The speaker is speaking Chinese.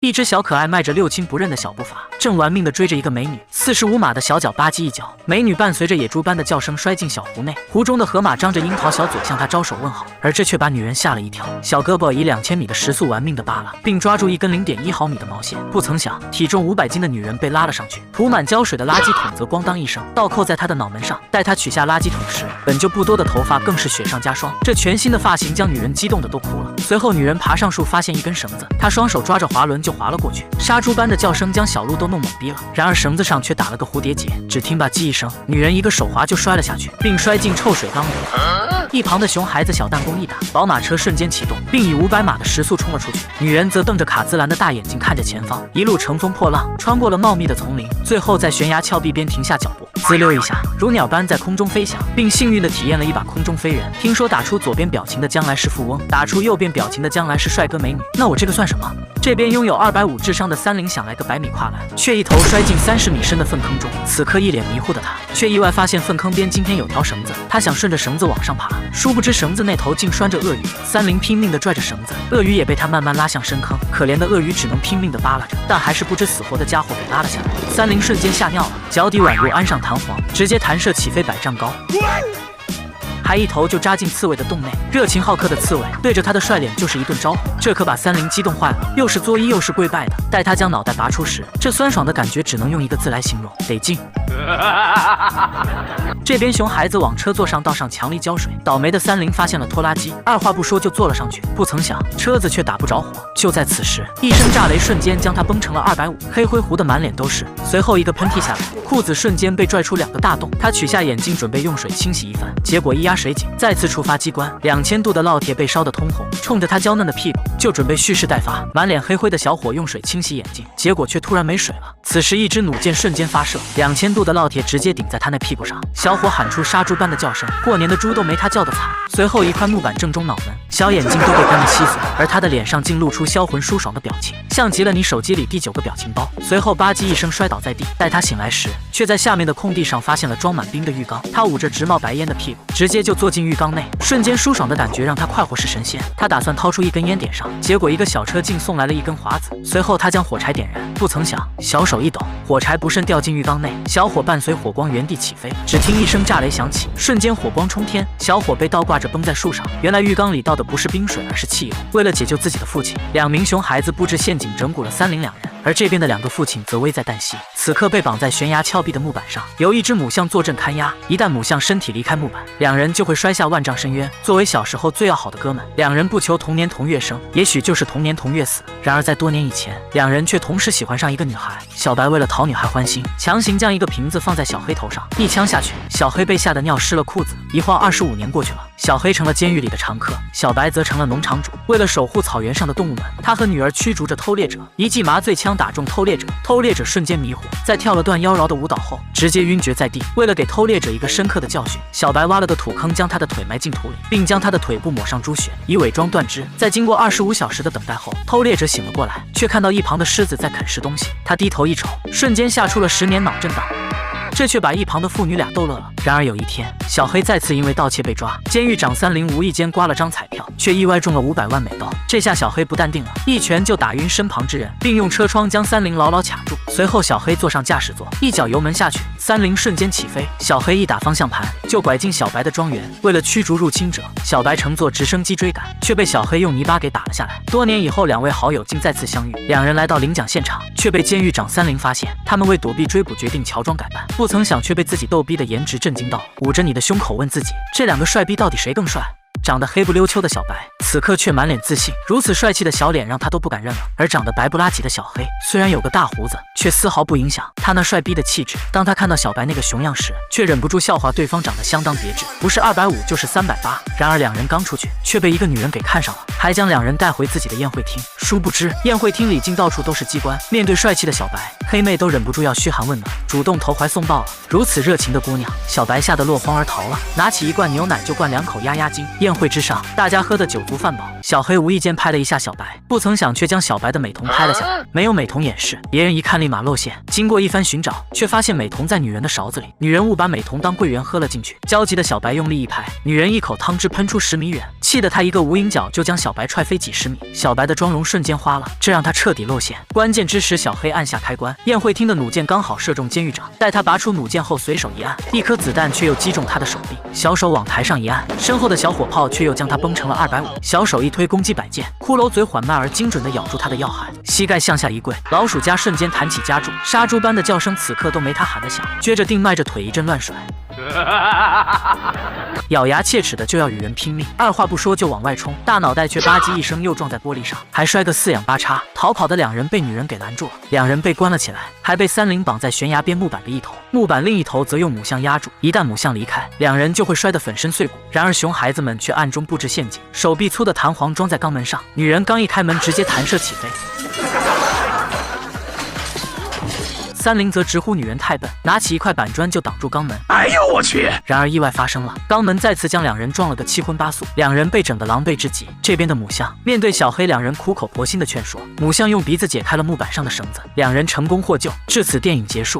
一只小可爱迈着六亲不认的小步伐，正玩命地追着一个美女，45码的小脚吧唧一脚，美女伴随着野猪般的叫声摔进小湖内，湖中的河马张着樱桃小嘴向她招手问好，而这却把女人吓了一跳。小胳膊以2000米的时速玩命地扒拉，并抓住一根0.1毫米的毛线，不曾想体重500斤的女人被拉了上去，涂满胶水的垃圾桶则咣当一声倒扣在她的脑门上。待她取下垃圾桶时，本就不多的头发更是雪上加霜，这全新的发型将女人激动的都哭了。随后女人爬上树，发现一根绳子，她双手抓着滑轮就滑了过去，杀猪般的叫声将小鹿都弄懵逼了。然而绳子上却打了个蝴蝶结，只听吧唧一声，女人一个手滑就摔了下去，并摔进臭水缸里。一旁的熊孩子小弹弓一打，宝马车瞬间启动，并以500码的时速冲了出去。女人则瞪着卡姿兰的大眼睛看着前方，一路乘风破浪，穿过了茂密的丛林，最后在悬崖峭壁边停下脚步，滋溜一下，如鸟般在空中飞翔，并幸运地体验了一把空中飞人。听说打出左边表情的将来是富翁，打出右边表情的将来是帅哥美女，那我这个算什么？这边拥有250智商的30想来个100米跨栏，却一头摔进30米深的粪坑中。此刻一脸迷糊的他，却意外发现粪坑边今天有条绳子，他想顺着绳子往上爬，殊不知绳子那头竟拴着鳄鱼。30拼命地拽着绳子，鳄鱼也被他慢慢拉向深坑，可怜的鳄鱼只能拼命地扒拉着，但还是不知死活的家伙给拉了下来。30瞬间吓尿了，脚底宛如安上弹簧，直接弹射起飞100丈高。还一头就扎进刺猬的洞内，热情好客的刺猬对着他的帅脸就是一顿招呼，这可把30激动坏了，又是作揖又是跪拜的。待他将脑袋拔出时，这酸爽的感觉只能用一个字来形容，得劲。这边熊孩子往车座上倒上强力胶水，倒霉的30发现了拖拉机，二话不说就坐了上去，不曾想车子却打不着火。就在此时，一声炸雷瞬间将他崩成了250，黑灰糊的满脸都是。随后一个喷嚏下来，裤子瞬间被拽出2个大洞，他取下眼镜准备用水清洗一番，结果一压水井，再次触发机关，2000度的烙铁被烧得通红，冲着他娇嫩的屁股就准备蓄势待发。满脸黑灰的小伙用水清洗眼镜，结果却突然没水了。此时一支弩箭瞬间发射，2000度的烙铁直接顶在他那屁股上，小伙喊出杀猪般的叫声，过年的猪都没他叫的惨。随后一块木板正中脑门，小眼睛都被干得稀碎，而他的脸上竟露出销魂舒爽的表情，像极了你手机里第9个表情包。随后吧唧一声摔倒在地，待他醒来时，却在下面的空地上发现了装满冰的浴缸，他捂着直冒白烟的屁股，直接就坐进浴缸内，瞬间舒爽的感觉让他快活是神仙。他打算掏出一根烟点上，结果一个小车竟送来了一根华子。随后他将火柴点燃，不曾想小手一抖，火柴不慎掉进浴缸内，小伙伴随火光原地起飞，只听一声炸雷响起，瞬间火光冲天，小伙被倒挂着绷在树上。原来浴缸里倒的不是冰水，而是汽油。为了解救自己的父亲，2名熊孩子布置陷阱整蛊了30两人，而这边的2个父亲则危在旦夕，此刻被绑在悬崖峭壁的木板上，由一只母象坐镇看押，一旦母象身体离开木板，2人就会摔下万丈深渊。作为小时候最要好的哥们，2人不求同年同月生，也许就是同年同月死。然而在多年以前，2人却同时喜欢上一个女孩。小白为了讨女孩欢心，强行将一个瓶子放在小黑头上，一枪下去，小黑被吓得尿湿了裤子。一晃25年过去了，小黑成了监狱里的常客，小白则成了农场主。为了守护草原上的动物们，他和女儿驱逐着偷猎者，一记麻醉枪打中偷猎者，偷猎者瞬间迷糊，在跳了段妖娆的舞蹈后，直接晕厥在地。为了给偷猎者一个深刻的教训，小白挖了个土坑，将他的腿埋进土里，并将他的腿部抹上猪血，以伪装断肢。在经过25小时的等待后，偷猎者醒了过来，却看到一旁的狮子在啃食东西。他低头一瞅，瞬间吓出了10年脑震荡。这却把一旁的父女俩逗乐了。然而有一天，小黑再次因为盗窃被抓，监狱长30无意间刮了张彩票，却意外中了500万美刀。这下小黑不淡定了，一拳就打晕身旁之人，并用车窗将30牢牢卡住。随后小黑坐上驾驶座，一脚油门下去，30瞬间起飞。小黑一打方向盘就拐进小白的庄园。为了驱逐入侵者，小白乘坐直升机追赶，却被小黑用泥巴给打了下来。多年以后，2位好友竟再次相遇，2人来到领奖现场，却被监狱长30发现。他们为躲避追捕，决定乔装改扮，不曾想却被自己逗逼的颜值震惊到，捂着你的胸口问自己，这2个帅逼到底谁更帅？长得黑不溜秋的小白此刻却满脸自信，如此帅气的小脸让他都不敢认了。而长得白不拉几的小黑虽然有个大胡子，却丝毫不影响他那帅逼的气质。当他看到小白那个熊样时，却忍不住笑话对方长得相当别致，不是250就是380。然而2人刚出去，却被一个女人给看上了，还将2人带回自己的宴会厅。殊不知宴会厅里竟到处都是机关。面对帅气的小白，黑妹都忍不住要嘘寒问暖，主动投怀送抱了。如此热情的姑娘，小白吓得落荒而逃了，拿起一罐牛奶就灌2口压压惊。宴宴会之上，大家喝得酒足饭饱，小黑无意间拍了一下小白，不曾想却将小白的美瞳拍了下来。没有美瞳掩饰，别人一看立马露馅。经过一番寻找，却发现美瞳在女人的勺子里，女人误把美瞳当桂圆喝了进去。焦急的小白用力一拍，女人一口汤汁喷出10米远，气得他一个无影脚就将小白踹飞几十米。小白的妆容瞬间花了，这让他彻底露馅。关键之时，小黑按下开关，宴会厅的弩箭刚好射中监狱长。待他拔出弩箭后，随手一按，一颗子弹却又击中他的手臂。小手往台上一按，身后的小火炮却又将他崩成了250。小手一推，攻击摆件，骷髅嘴缓慢而精准地咬住他的要害，膝盖向下一跪，老鼠夹瞬间弹起夹住，杀猪般的叫声此刻都没他喊得响，撅着定迈着腿一阵乱甩。咬牙切齿的就要与人拼命，二话不说就往外冲，大脑袋却吧唧一声又撞在玻璃上，还摔个四仰八叉。逃跑的两人被女人给拦住了，两人被关了起来，还被三菱绑在悬崖边木板的一头，木板另一头则用母象压住，一旦母象离开，两人就会摔得粉身碎骨。然而熊孩子们却暗中布置陷阱，手臂粗的弹簧装在肛门上，女人刚一开门直接弹射起飞。三菱则直呼女人太笨，拿起一块板砖就挡住肛门。哎呦我去！然而意外发生了，肛门再次将两人撞了个七荤八素，两人被整得狼狈至极。这边的母象面对小黑两人苦口婆心的劝说，母象用鼻子解开了木板上的绳子，两人成功获救。至此电影结束。